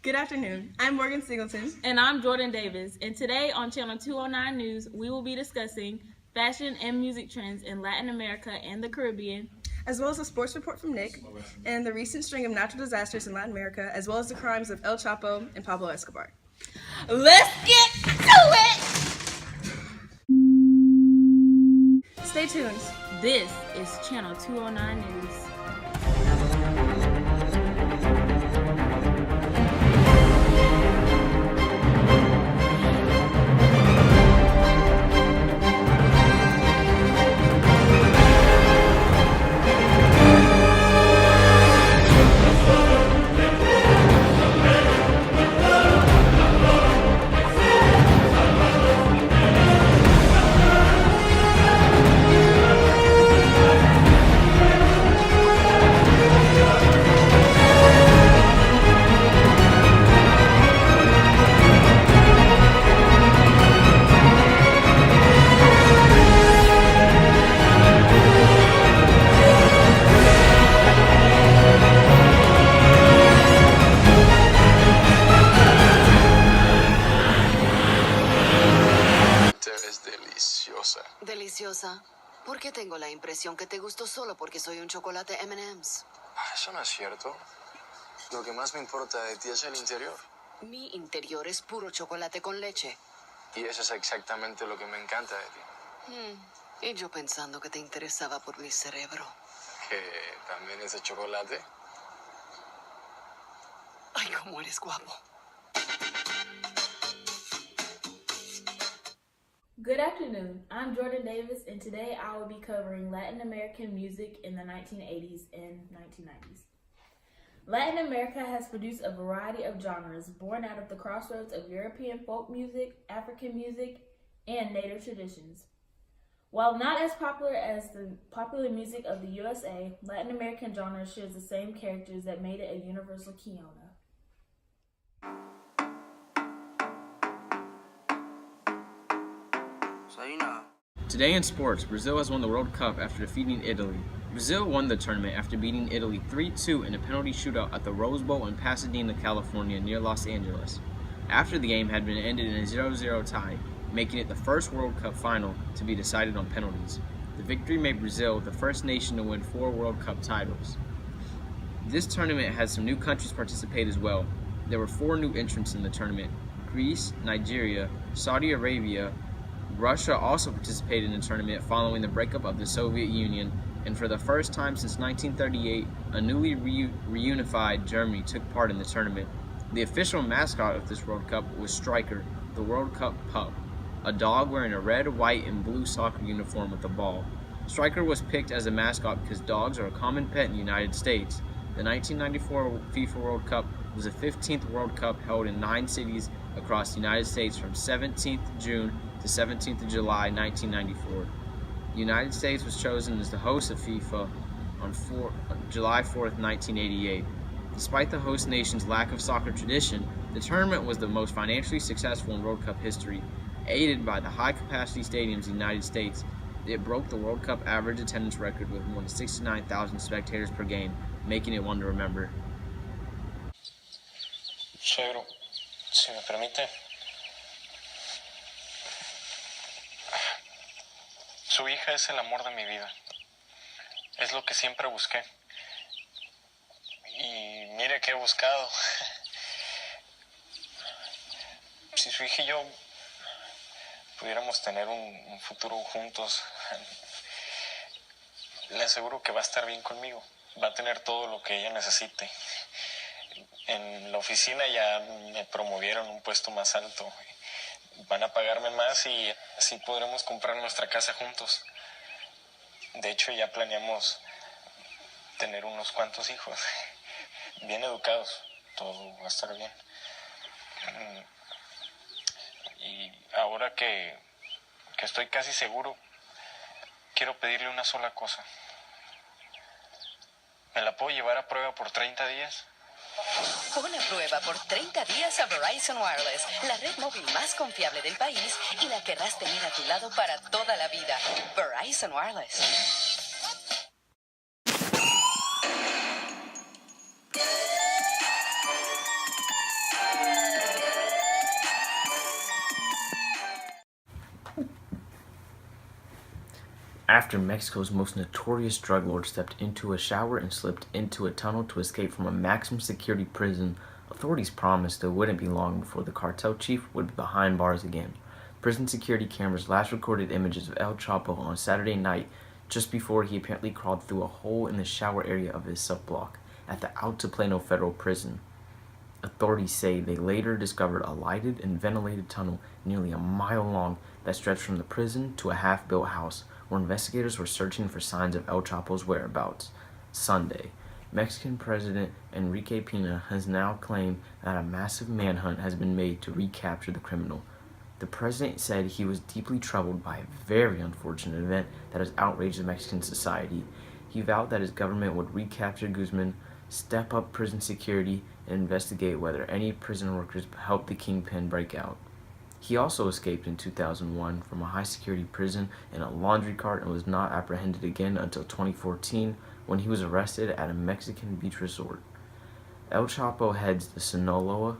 Good afternoon. I'm Morgan Singleton. And I'm Jordan Davis. And today on Channel 209 News, we will be discussing fashion and music trends in Latin America and the Caribbean, as well as a sports report from Nick, and the recent string of natural disasters in Latin America, as well as the crimes of El Chapo and Pablo Escobar. Let's get to it! Stay tuned. This is Channel 209 News. Deliciosa. ¿Por qué tengo la impresión que te gustó solo porque soy un chocolate M&M's? Eso no es cierto. Lo que más me importa de ti es el interior. Mi interior es puro chocolate con leche. Y eso es exactamente lo que me encanta de ti. Y yo pensando que te interesaba por mi cerebro. ¿Que también es de chocolate? Ay, cómo eres guapo. Good afternoon. I'm Jordan Davis, and today I will be covering Latin American music in the 1980s and 1990s. Latin America has produced a variety of genres born out of the crossroads of European folk music, African music, and native traditions. While not as popular as the popular music of the USA, Latin American genre shares the same characters that made it a universal Kiona. Today in sports, Brazil has won the World Cup after defeating Italy. Brazil won the tournament after beating Italy 3-2 in a penalty shootout at the Rose Bowl in Pasadena, California, near Los Angeles. After the game had been ended in a 0-0 tie, making it the first World Cup final to be decided on penalties. The victory made Brazil the first nation to win 4 World Cup titles. This tournament had some new countries participate as well. There were 4 new entrants in the tournament: Greece, Nigeria, Saudi Arabia. Russia also participated in the tournament following the breakup of the Soviet Union, and for the first time since 1938, a newly reunified Germany took part in the tournament. The official mascot of this World Cup was Striker, the World Cup pup, a dog wearing a red, white, and blue soccer uniform with a ball. Striker was picked as a mascot because dogs are a common pet in the United States. The 1994 FIFA World Cup was the 15th World Cup held in 9 cities across the United States from 17th June to 17th of July 1994. The United States was chosen as the host of FIFA on July 4th, 1988. Despite the host nation's lack of soccer tradition, the tournament was the most financially successful in World Cup history. Aided by the high-capacity stadiums in the United States, it broke the World Cup average attendance record with more than 69,000 spectators per game, making it one to remember. Suegro, si me permite. Su hija es el amor de mi vida. Es lo que siempre busqué. Y mire que he buscado. Si su hija y yo pudiéramos tener un futuro juntos, le aseguro que va a estar bien conmigo. Va a tener todo lo que ella necesite. En la oficina ya me promovieron un puesto más alto. Van a pagarme más y así podremos comprar nuestra casa juntos. De hecho, ya planeamos tener unos cuantos hijos. Bien educados. Todo va a estar bien. Y ahora que estoy casi seguro, quiero pedirle una sola cosa. ¿Me la puedo llevar a prueba por 30 días? Pon a prueba por 30 días a Verizon Wireless, la red móvil más confiable del país y la querrás tener a tu lado para toda la vida. Verizon Wireless. after Mexico's most notorious drug lord stepped into a shower and slipped into a tunnel to escape from a maximum security prison. Authorities promised it wouldn't be long before the cartel chief would be behind bars again. Prison security cameras last recorded images of El Chapo on Saturday night, just before he apparently crawled through a hole in the shower area of his subblock at the Altiplano Federal Prison. Authorities say they later discovered a lighted and ventilated tunnel nearly a mile long that stretched from the prison to a half-built house where investigators were searching for signs of El Chapo's whereabouts. Sunday, Mexican President Enrique Pena has now claimed that a massive manhunt has been made to recapture the criminal. The president said he was deeply troubled by a very unfortunate event that has outraged Mexican society. He vowed that his government would recapture Guzman, step up prison security, and investigate whether any prison workers helped the kingpin break out. He also escaped in 2001 from a high-security prison in a laundry cart and was not apprehended again until 2014 when he was arrested at a Mexican beach resort. El Chapo heads the Sinaloa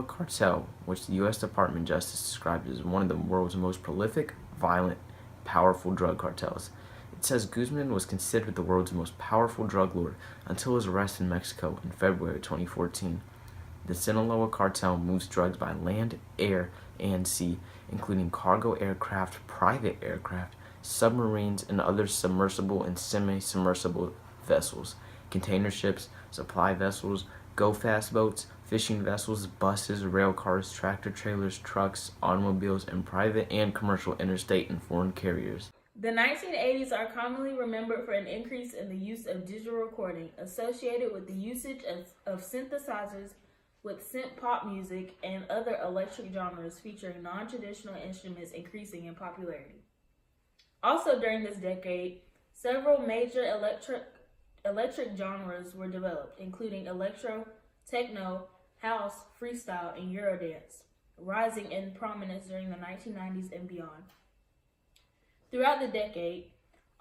cartel, which the U.S. Department of Justice described as one of the world's most prolific, violent, powerful drug cartels. It says Guzman was considered the world's most powerful drug lord until his arrest in Mexico in February 2014. The Sinaloa cartel moves drugs by land, air, and sea, including cargo aircraft, private aircraft, submarines, and other submersible and semi-submersible vessels, container ships, supply vessels, go-fast boats, fishing vessels, buses, rail cars, tractor trailers, trucks, automobiles, and private and commercial interstate and foreign carriers. The 1980s are commonly remembered for an increase in the use of digital recording associated with the usage of synthesizers with synth pop music and other electric genres featuring non-traditional instruments increasing in popularity. Also during this decade, several major electric genres were developed, including electro, techno, house, freestyle, and eurodance, rising in prominence during the 1990s and beyond. Throughout the decade,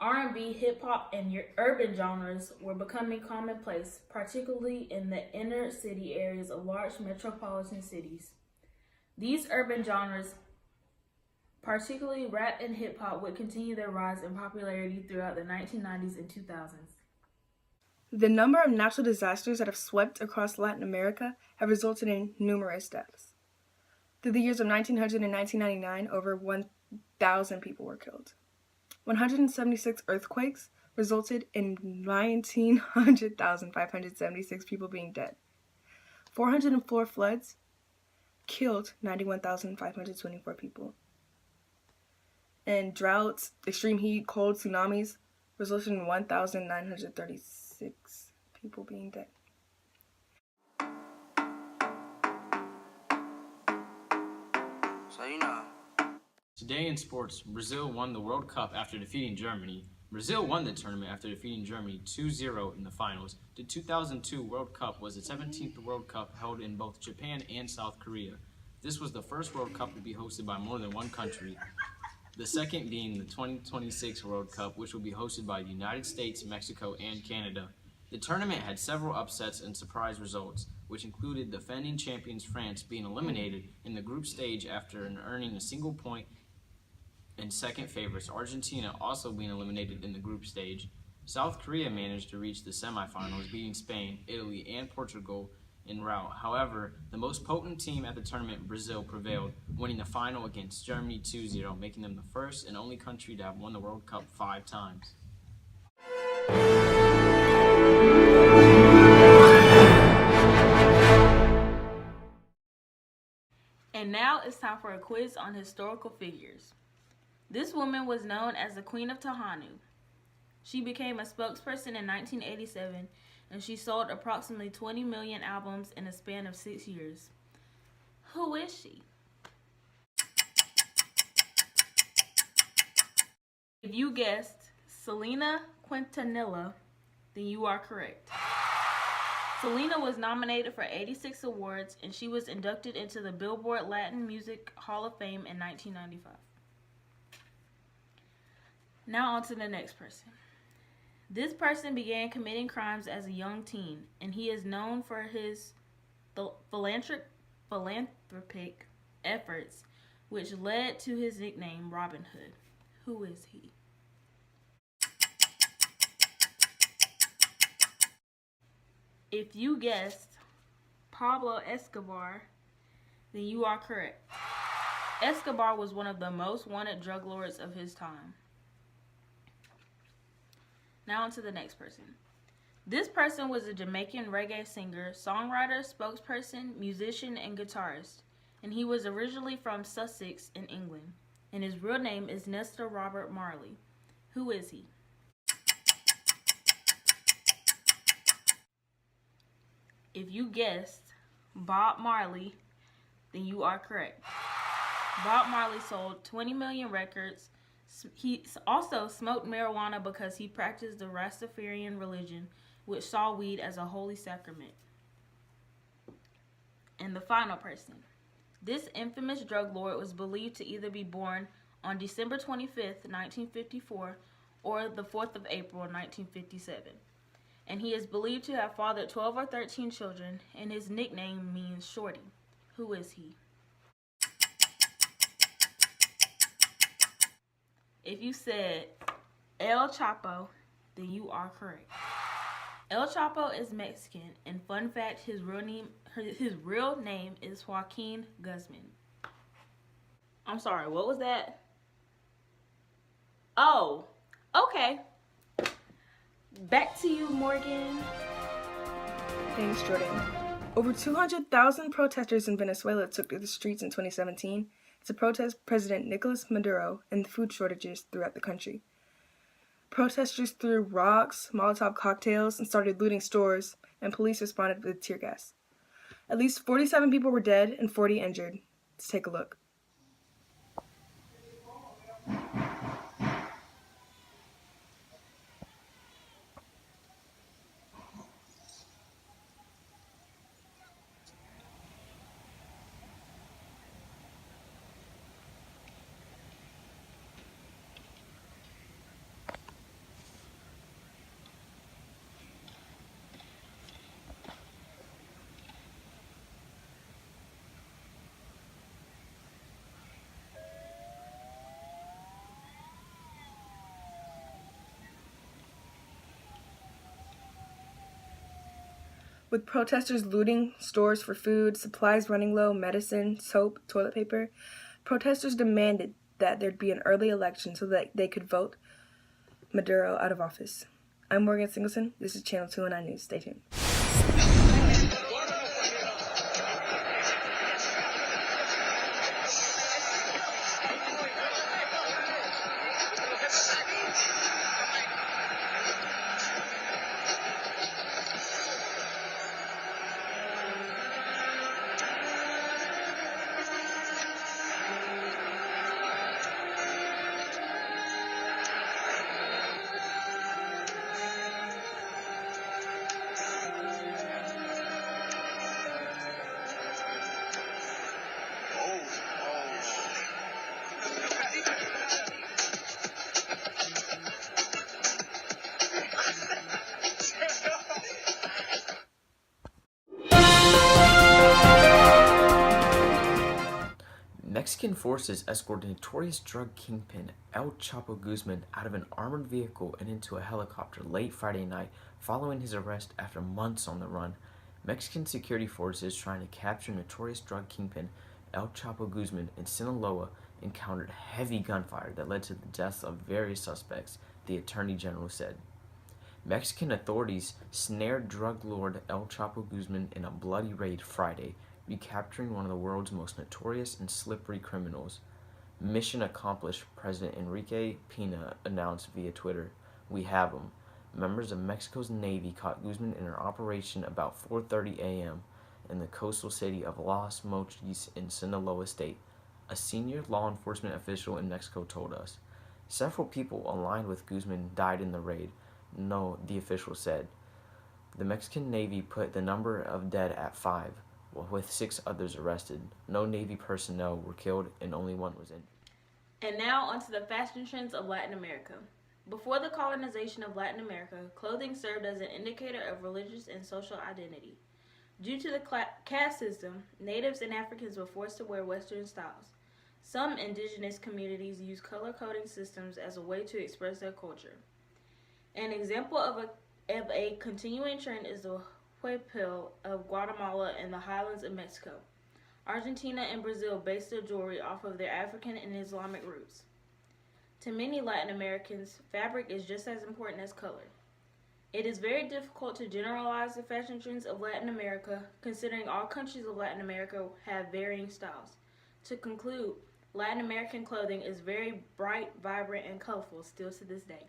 R&B, hip-hop, and urban genres were becoming commonplace, particularly in the inner city areas of large metropolitan cities. These urban genres, particularly rap and hip-hop, would continue their rise in popularity throughout the 1990s and 2000s. The number of natural disasters that have swept across Latin America have resulted in numerous deaths. Through the years of 1900 and 1999, over 1,000 people were killed. 176 earthquakes resulted in 19,576 people being dead. 404 floods killed 91,524 people. And droughts, extreme heat, cold, tsunamis resulted in 1,936 people being dead. So, you know. Today in sports, Brazil won the World Cup after defeating Germany. Brazil won the tournament after defeating Germany 2-0 in the finals. The 2002 World Cup was the 17th World Cup held in both Japan and South Korea. This was the first World Cup to be hosted by more than one country. The second being the 2026 World Cup, which will be hosted by the United States, Mexico, and Canada. The tournament had several upsets and surprise results, which included defending champions France being eliminated in the group stage after earning a single point, and second favorites Argentina also being eliminated in the group stage. South Korea managed to reach the semifinals, beating Spain, Italy, and Portugal en route. However, the most potent team at the tournament, Brazil, prevailed, winning the final against Germany 2-0, making them the first and only country to have won the World Cup 5 times. And now it's time for a quiz on historical figures. This woman was known as the Queen of Tahanu. She became a spokesperson in 1987, and she sold approximately 20 million albums in a span of 6 years. Who is she? If you guessed Selena Quintanilla, then you are correct. Selena was nominated for 86 awards, and she was inducted into the Billboard Latin Music Hall of Fame in 1995. Now on to the next person. This person began committing crimes as a young teen, and he is known for his philanthropic efforts, which led to his nickname Robin Hood. Who is he? If you guessed Pablo Escobar, then you are correct. Escobar was one of the most wanted drug lords of his time. Now on to the next person. This person was a Jamaican reggae singer, songwriter, spokesperson, musician, and guitarist, and he was originally from Sussex in England, and his real name is Nestor Robert Marley. Who is he? If you guessed Bob Marley, then you are correct. Bob Marley sold 20 million records. He also smoked marijuana because he practiced the Rastafarian religion, which saw weed as a holy sacrament. And the final person. This infamous drug lord was believed to either be born on December 25th, 1954, or the 4th of April, 1957. And he is believed to have fathered 12 or 13 children, and his nickname means Shorty. Who is he? If you said El Chapo, then you are correct. El Chapo is Mexican, and fun fact, his real name is Joaquin Guzman. I'm sorry, what was that? Oh, okay. Back to you, Morgan. Thanks, Jordan. Over 200,000 protesters in Venezuela took to the streets in 2017 to protest President Nicolas Maduro and the food shortages throughout the country. Protesters threw rocks, Molotov cocktails, and started looting stores, and police responded with tear gas. At least 47 people were dead and 40 injured. Let's take a look. With protesters looting stores for food, supplies running low, medicine, soap, toilet paper, protesters demanded that there'd be an early election so that they could vote Maduro out of office. I'm Morgan Singleton. This is Channel 209 News. Stay tuned. Mexican forces escorted notorious drug kingpin El Chapo Guzman out of an armored vehicle and into a helicopter late Friday night following his arrest after months on the run. Mexican security forces trying to capture notorious drug kingpin El Chapo Guzman in Sinaloa encountered heavy gunfire that led to the deaths of various suspects, the Attorney General said. Mexican authorities snared drug lord El Chapo Guzman in a bloody raid Friday, recapturing one of the world's most notorious and slippery criminals. Mission accomplished, President Enrique Pena announced via Twitter. We have him. Members of Mexico's Navy caught Guzman in an operation about 4:30 a.m. in the coastal city of Los Mochis in Sinaloa State, a senior law enforcement official in Mexico told us. Several people aligned with Guzman died in the raid, the official said. The Mexican Navy put the number of dead at 5. With 6 others arrested. No Navy personnel were killed and only 1 was injured. And now onto the fashion trends of Latin America. Before the colonization of Latin America, clothing served as an indicator of religious and social identity. Due to the caste system, natives and Africans were forced to wear Western styles. Some indigenous communities use color-coding systems as a way to express their culture. An example of a continuing trend is the Huipil of Guatemala and the highlands of Mexico. Argentina and Brazil base their jewelry off of their African and Islamic roots. To many Latin Americans, fabric is just as important as color. It is very difficult to generalize the fashion trends of Latin America, considering all countries of Latin America have varying styles. To conclude, Latin American clothing is very bright, vibrant, and colorful still to this day.